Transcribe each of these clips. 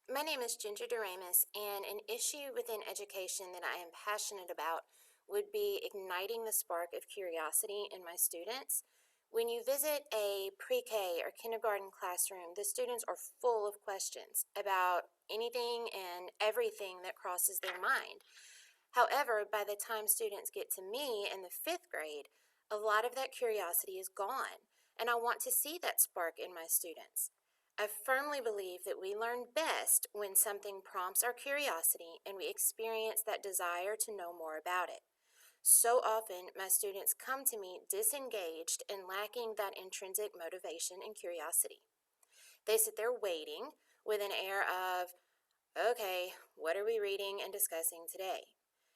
My name is Ginger Doremus, and an issue within education that I am passionate about would be igniting the spark of curiosity in my students. When you visit a pre-K or kindergarten classroom, the students are full of questions about anything and everything that crosses their mind. However, by the time students get to me in the fifth grade, a lot of that curiosity is gone, and I want to see that spark in my students. I firmly believe that we learn best when something prompts our curiosity and we experience that desire to know more about it. So often, my students come to me disengaged and lacking that intrinsic motivation and curiosity. They sit there waiting with an air of, okay, what are we reading and discussing today?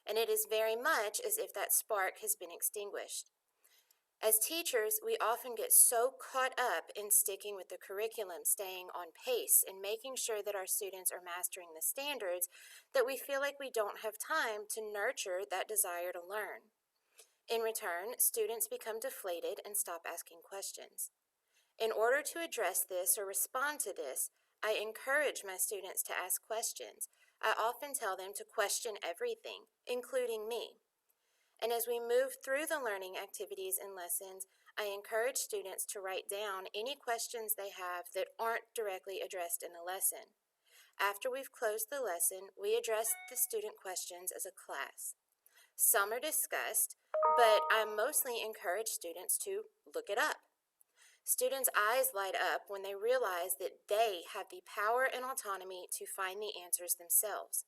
And it is very much as if that spark has been extinguished. As teachers, we often get so caught up in sticking with the curriculum, staying on pace, and making sure that our students are mastering the standards that we feel like we don't have time to nurture that desire to learn. In return, students become deflated and stop asking questions. In order to address this or respond to this, I encourage my students to ask questions. I often tell them to question everything, including me. And as we move through the learning activities and lessons, I encourage students to write down any questions they have that aren't directly addressed in the lesson. After we've closed the lesson, we address the student questions as a class. Some are discussed, but I mostly encourage students to look it up. Students' eyes light up when they realize that they have the power and autonomy to find the answers themselves.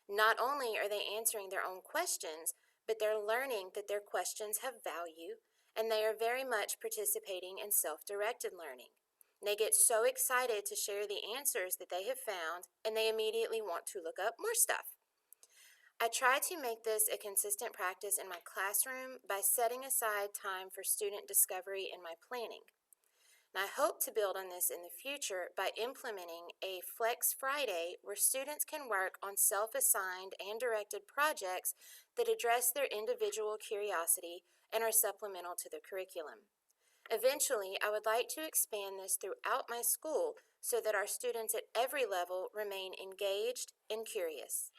Not only are they answering their own questions, but they're learning that their questions have value, and they are very much participating in self-directed learning. They get so excited to share the answers that they have found, and they immediately want to look up more stuff. I try to make this a consistent practice in my classroom by setting aside time for student discovery in my planning. And I hope to build on this in the future by implementing a Flex Friday where students can work on self-assigned and directed projects that address their individual curiosity and are supplemental to the curriculum. Eventually, I would like to expand this throughout my school so that our students at every level remain engaged and curious.